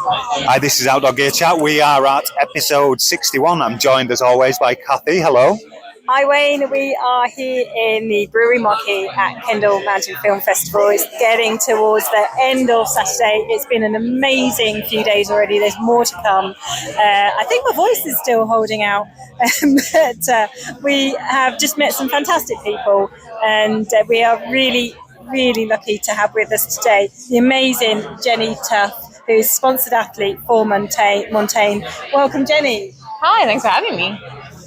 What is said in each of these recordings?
Hi, this is Outdoor Gear Chat. We are at episode 61. I'm joined as always by Cathy. Hello. Hi Wayne, we are here in the Brewery Marquee at Kendal Mountain Film Festival. It's getting towards the end of Saturday. It's been an amazing few days already. There's more to come. I think my voice is still holding out, but we have just met some fantastic people, and we are really lucky to have with us today the amazing Jenny Tuff, who's sponsored athlete for Montane. Welcome, Jenny. Hi, thanks for having me.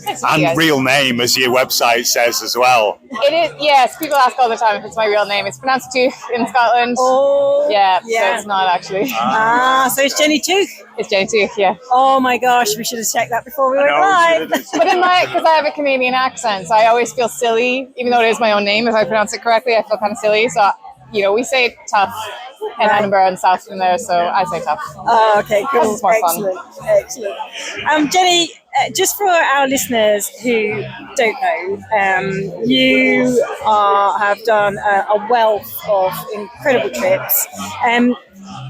Nice to meet you And guys. real name, as your website says as well. It is, yes. People ask all the time if it's my real name. It's pronounced Tooth in Scotland. Oh, yeah, so it's not actually. So it's Jenny Tooth. It's Jenny Tooth, yeah. Oh my gosh, we should have checked that before we went live. But because I have a Canadian accent, so I always feel silly, even though it is my own name. If I pronounce it correctly, I feel kind of silly. So, we say tough in Edinburgh and south from there, so I say tough. Oh, okay, cool. It's more Excellent. Jenny, just for our listeners who don't know, you have done a wealth of incredible trips.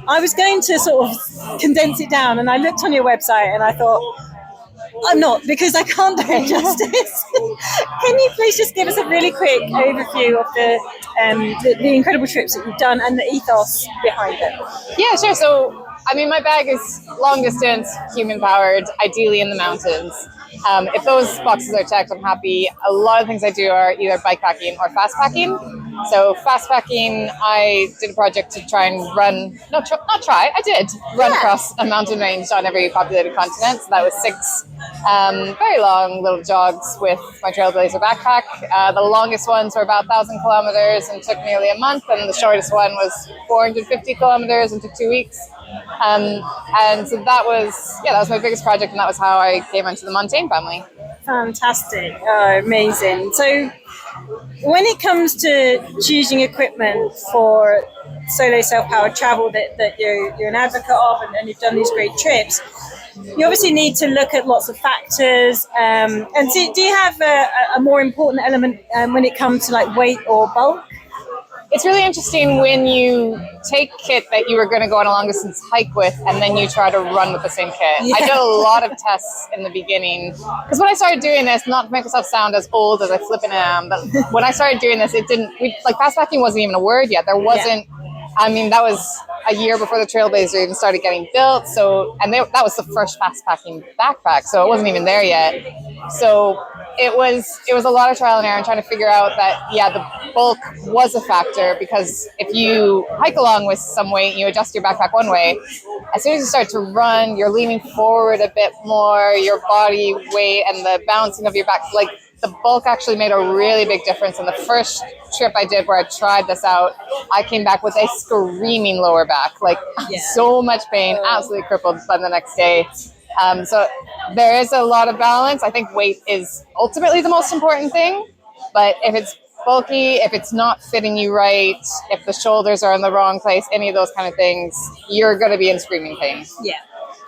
I was going to sort of condense it down, and I looked on your website and I thought, I'm not, because I can't do it justice. Can you please just give us a really quick overview of the incredible trips that you've done and the ethos behind them? Yeah, sure. So, my bag is long distance, human powered, ideally in the mountains. If those boxes are checked, I'm happy. A lot of things I do are either bike packing or fast packing. So fast packing, I did a project to try and run, I did run across a mountain range on every populated continent. So that was 6 very long little jogs with my Trailblazer backpack. The longest ones were about 1,000 kilometers and took nearly a month. And the shortest one was 450 kilometers and took 2 weeks. And so that was my biggest project, and that was how I came into the Montane family. Fantastic. Oh, amazing. So when it comes to choosing equipment for solo self-powered travel that you're an advocate of, and you've done these great trips, you obviously need to look at lots of factors. And so do you have a more important element when it comes to like weight or bulk? It's really interesting when you take kit that you were going to go on a long distance hike with, and then you try to run with the same kit. Yeah. I did a lot of tests in the beginning, because when I started doing this, not to make myself sound as old as I flipping am, but when I started doing this, fast packing wasn't even a word yet. There wasn't. That was a year before the Trailblazer even started getting built. So, that was the first fast packing backpack, so it wasn't even there yet. So it was a lot of trial and error and trying to figure out that, the bulk was a factor, because if you hike along with some weight and you adjust your backpack one way, as soon as you start to run, you're leaning forward a bit more, your body weight and the bouncing of your back, the bulk actually made a really big difference. And the first trip I did where I tried this out, I came back with a screaming lower back, so much pain, absolutely crippled by the next day. So there is a lot of balance. I think weight is ultimately the most important thing, but if it's bulky, if it's not fitting you right, if the shoulders are in the wrong place, any of those kind of things, you're going to be in screaming pain.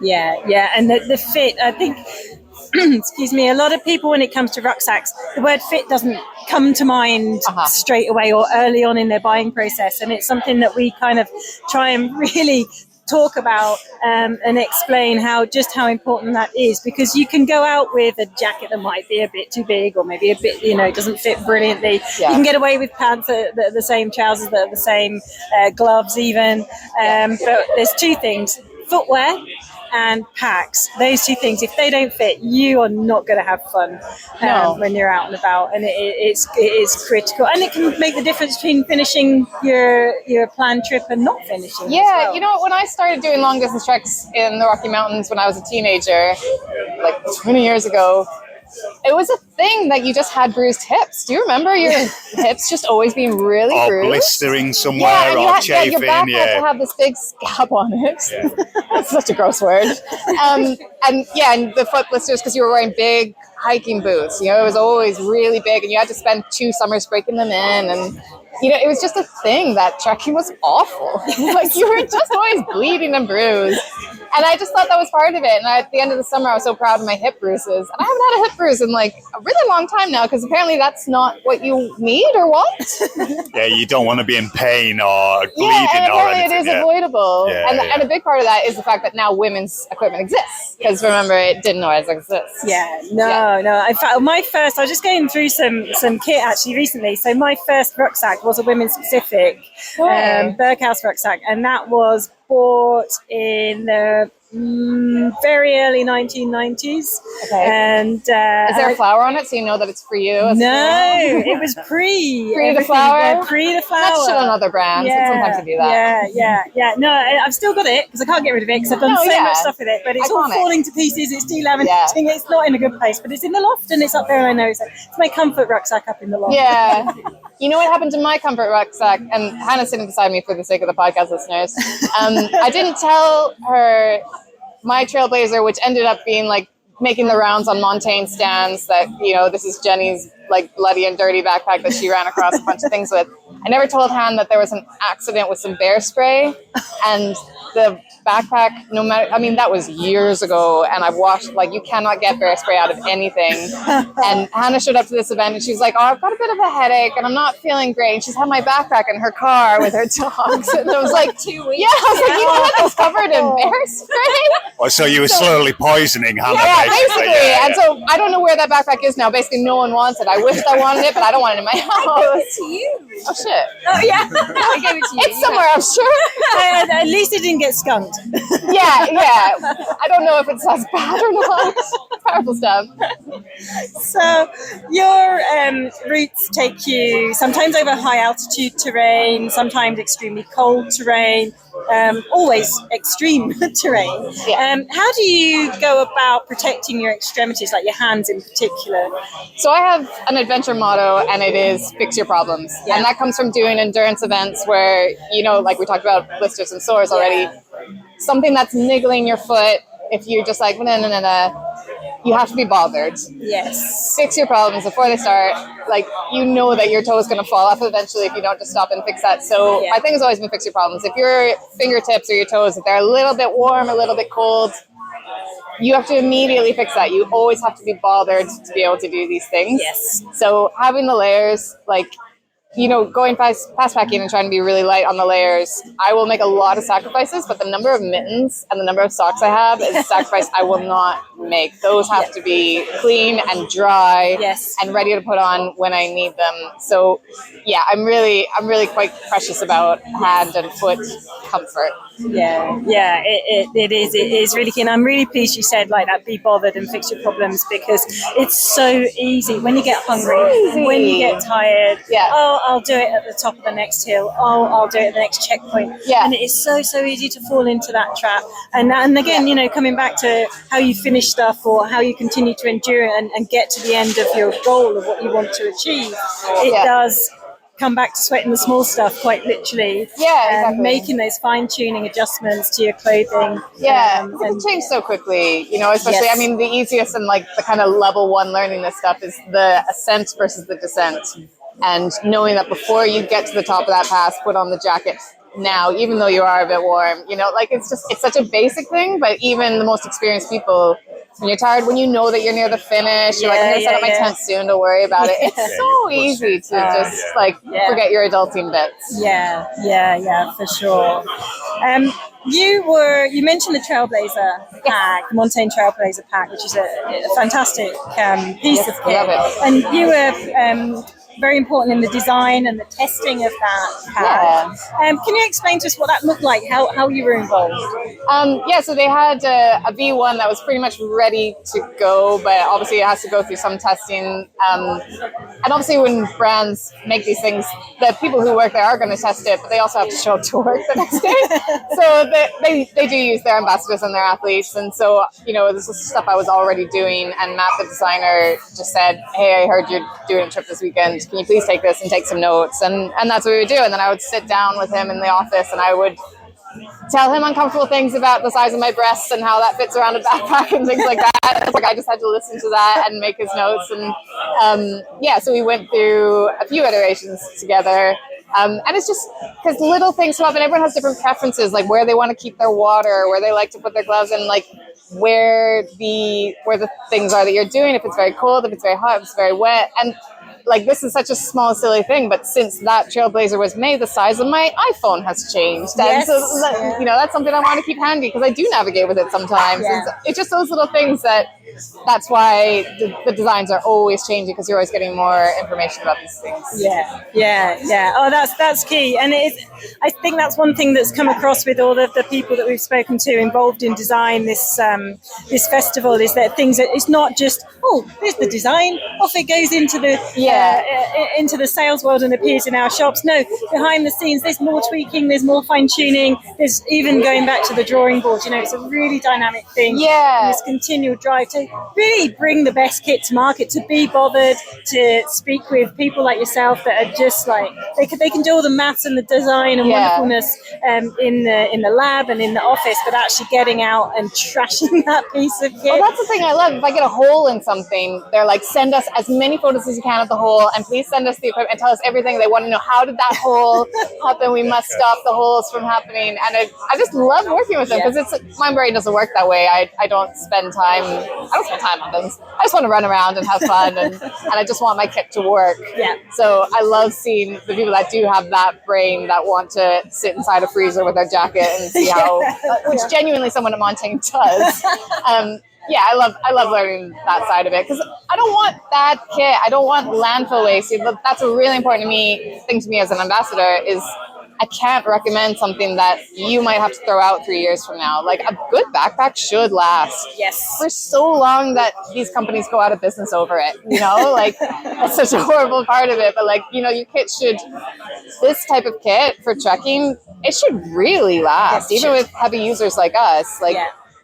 Yeah. And the fit, I think, excuse me, a lot of people, when it comes to rucksacks, the word fit doesn't come to mind straight away or early on in their buying process. And it's something that we kind of try and really talk about and explain how important that is, because you can go out with a jacket that might be a bit too big or maybe a bit, doesn't fit brilliantly. You can get away with pants that are the same, trousers that are the same, gloves even. But there's two things: footwear and packs. Those two things, if they don't fit, you are not going to have fun when you're out and about, and it is critical, and it can make the difference between finishing your planned trip and not finishing. When I started doing long distance treks in the Rocky Mountains when I was a teenager, 20 years ago, it was a thing that you just had bruised hips. Do you remember your hips just always being really bruised? Or blistering somewhere, or chafing. Your back had to have this big scab on it. That's such a gross word. And the foot blisters because you were wearing big hiking boots. It was always really big, and you had to spend 2 summers breaking them in. And it was just a thing that trekking was awful. You were just always bleeding and bruised. And I just thought that was part of it. And at the end of the summer, I was so proud of my hip bruises. And I haven't had a hip bruise in like a really long time now, because apparently that's not what you need or want. Yeah, you don't want to be in pain or bleeding and or apparently anything. it is avoidable. Yeah, And a big part of that is the fact that now women's equipment exists. Because remember, it didn't always exist. No. In fact, I was just going through some kit actually recently. So my first rucksack was a women's specific Berghaus rucksack, and that was bought in the very early 1990s. Okay. And is there a flower on it, so you know that it's for you? No, it was pre the flower. Pre the flower. That's shit on other brands. Sometimes you do that. Yeah. No, I've still got it because I can't get rid of it because I've done so much stuff with it. But it's all falling to pieces. It's delaminating. It's not in a good place. But it's in the loft and it's up there. And I know so it's my comfort rucksack up in the loft. Yeah. You know what happened to my comfort rucksack? And Hannah's sitting beside me for the sake of the podcast listeners. I didn't tell her my Trailblazer, which ended up being like making the rounds on Montane stands, that, you know, this is Jenny's like bloody and dirty backpack that she ran across a bunch of things with. I never told Han that there was an accident with some bear spray, and the backpack, that was years ago, and I've watched, like, you cannot get bear spray out of anything. And Hannah showed up to this event and she's like, oh, I've got a bit of a headache and I'm not feeling great. And she's had my backpack in her car with her dogs. And I was like, 2 weeks. Yeah, I was like, you know what? It's covered in bear spray. Oh, so you were slowly poisoning Hannah. Yeah, basically. And so I don't know where that backpack is now. Basically, no one wants it. I wished I wanted it, but I don't want it in my house. I gave it to you. Oh, shit. Oh, yeah. I gave it to you. It's somewhere, I'm sure. At least it didn't get skunked. Yeah. I don't know if it's as bad or not. Powerful stuff. So your routes take you sometimes over high altitude terrain, sometimes extremely cold terrain, always extreme terrain. Yeah. How do you go about protecting your extremities, like your hands in particular? So I have an adventure motto, and it is fix your problems. Yeah. And that comes from doing endurance events where, you know, like we talked about blisters and sores already, something that's niggling your foot, if you're just like, you have to be bothered. Yes. Fix your problems before they start. Like, you know that your toe is going to fall off eventually if you don't just stop and fix that. So my thing has always been fix your problems. If your fingertips or your toes, if they're a little bit warm, a little bit cold, you have to immediately fix that. You always have to be bothered to be able to do these things. Yes. So having the layers, like, you know, going fast packing and trying to be really light on the layers, I will make a lot of sacrifices, but the number of mittens and the number of socks I have is a sacrifice I will not make. Those have to be clean and dry and ready to put on when I need them. So yeah, I'm really quite precious about hand and foot comfort. It is really key. And I'm really pleased you said like that, be bothered and fix your problems, because it's so easy when you get hungry, when you get tired. I'll do it at the top of the next hill. I'll do it at the next checkpoint. And it is so easy to fall into that trap. And again, you know, coming back to how you finish stuff or how you continue to endure and get to the end of your goal of what you want to achieve, it does come back to sweating the small stuff, quite literally. Exactly. Making those fine-tuning adjustments to your clothing. It changed so quickly, you know, especially, I mean, the easiest and like the kind of level one learning this stuff is the ascent versus the descent. And knowing that before you get to the top of that pass, put on the jacket now, even though you are a bit warm, you know, like it's such a basic thing, but even the most experienced people, when you're tired, when you know that you're near the finish, you're like, I'm going to set up my tent soon, don't worry about it. It's so easy to just forget your adulting bits. Yeah, for sure. You mentioned the Trailblazer pack, the Montane Trailblazer pack, which is a fantastic piece of kit. Love it. And you were very important in the design and the testing of that pack. Can you explain to us what that looked like, how you were involved? So they had a V1 that was pretty much ready to go, but obviously it has to go through some testing. And obviously when brands make these things, the people who work there are going to test it, but they also have to show up to work the next day. So they do use their ambassadors and their athletes. And so, you know, this was stuff I was already doing. And Matt, the designer, just said, hey, I heard you're doing a trip this weekend. Can you please take this and take some notes? And that's what we would do. And then I would sit down with him in the office and I would tell him uncomfortable things about the size of my breasts and how that fits around a backpack and things like that. It's like I just had to listen to that and make his notes. And so we went through a few iterations together. And it's just because little things come up, and everyone has different preferences, like where they want to keep their water, where they like to put their gloves, and like where the things are that you're doing, if it's very cold, if it's very hot, if it's very wet. And like, this is such a small, silly thing, but since that Trailblazer was made, the size of my iPhone has changed. Yes. And so, that's something I want to keep handy because I do navigate with it sometimes. Yeah. It's just those little things that's why the designs are always changing, because you're always getting more information about these things. Yeah. Oh, that's key. And I think that's one thing that's come across with all of the people that we've spoken to involved in design this festival, is that it's not just, there's the design, off it goes into the sales world and appears in our shops. No, behind the scenes, there's more tweaking, there's more fine tuning, there's even going back to the drawing board. It's a really dynamic thing. Yeah. And this continual drive to really bring the best kit to market, to be bothered, to speak with people like yourself that are just like, they can do all the maths and the design and wonderfulness in the lab and in the office, but actually getting out and trashing that piece of kit. Well, that's the thing I love. If I get a hole in something, they're like, send us as many photos as you can of the hole, and please send us the equipment and tell us everything. They want to know, how did that hole happen? We must stop the holes from happening. And I just love working with them, because my brain doesn't work that way. I don't spend time on things. I just want to run around and have fun, and I just want my kit to work. Yeah. So I love seeing the people that do have that brain, that want to sit inside a freezer with their jacket and see how, which genuinely someone at Montane does. I love learning that side of it, because I don't want bad kit. I don't want landfill waste. That's a really important thing to me as an ambassador, is I can't recommend something that you might have to throw out 3 years from now. Like, a good backpack should last. Yes. For so long that these companies go out of business over it, like, that's such a horrible part of it. But like, your kit this type of kit for trekking, it should really last, even with heavy users like us. Like,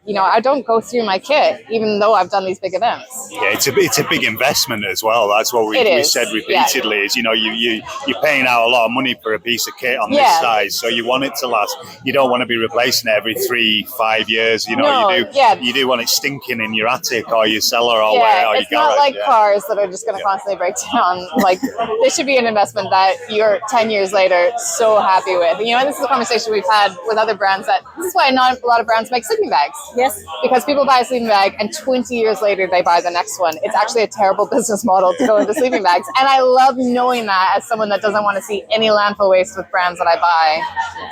I don't go through my kit, even though I've done these big events. Yeah, it's a big investment as well. That's what we said repeatedly. Is you're paying out a lot of money for a piece of kit on this size, so you want it to last. You don't want to be replacing it every 3-5 years. You do want it stinking in your attic or your cellar or where. Or it's your not garage, like cars that are just going to constantly break down. Like, this should be an investment that you're 10 years later so happy with. And this is a conversation we've had with other brands. This is why not a lot of brands make sleeping bags. Yes. Because people buy a sleeping bag and 20 years later they buy the next one. It's actually a terrible business model to go into sleeping bags. And I love knowing that as someone that doesn't want to see any landfill waste with brands that I buy.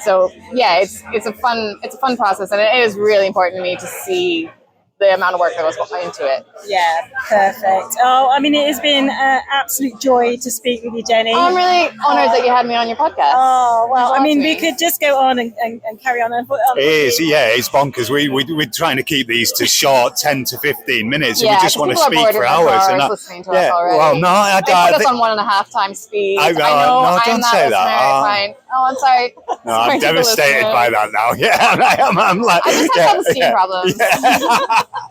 So it's a fun process, and it is really important to me to see the amount of work that was into it. Yeah, perfect. Oh, I mean, it has been an absolute joy to speak with you, Jenny. I'm really honored that you had me on your podcast. Oh, well, I mean, we could just go on and carry on. It's bonkers. We're trying to keep these to short, 10 to 15 minutes. Yeah, we just want to speak for hours. And listening to us already. Well, no, I put us on 1.5 times speed. I know, no, I'm don't say that. Fine. Oh, I'm sorry. No, I'm devastated by that now. Yeah, I'm like, I just have some steam problems.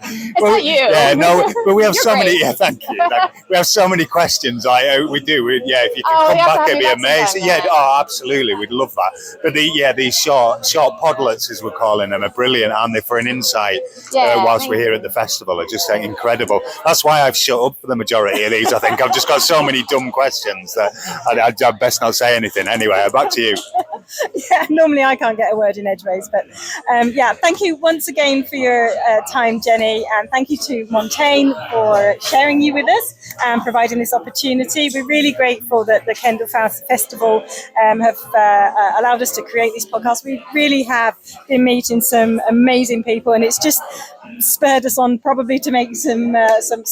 It's not you. Yeah, no, but we have so many. great. Yeah, thank you. We have so many questions. We do. If you can come back, it'd be amazing. Yeah, absolutely. We'd love that. But these short podlets, as we're calling them, are brilliant, aren't they? For an insight whilst we're here at the festival, are just incredible. That's why I've shut up for the majority of these. I think I've just got so many dumb questions that I'd best not say anything. Anyway, back to you. Yeah, normally I can't get a word in edgeways, but thank you once again for your time, Jenny, and thank you to Montane for sharing you with us and providing this opportunity. We're really grateful that the Kendal Festival have allowed us to create this podcast. We really have been meeting some amazing people, and it's just spurred us on probably to make some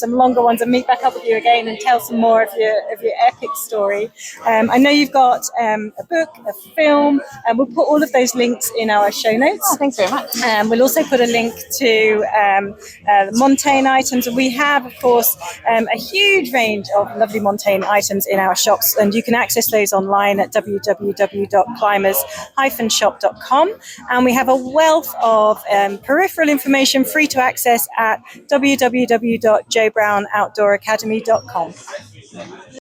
longer ones and meet back up with you again and tell some more of your epic story. I know you've got a book, a film, and we'll put all of those links in our show notes. Oh, thanks very much. We'll also put a link to Montane items, and we have, of course, a huge range of lovely Montane items in our shops, and you can access those online at www.climbers-shop.com, and we have a wealth of peripheral information free to access at www.joebrownoutdooracademy.com.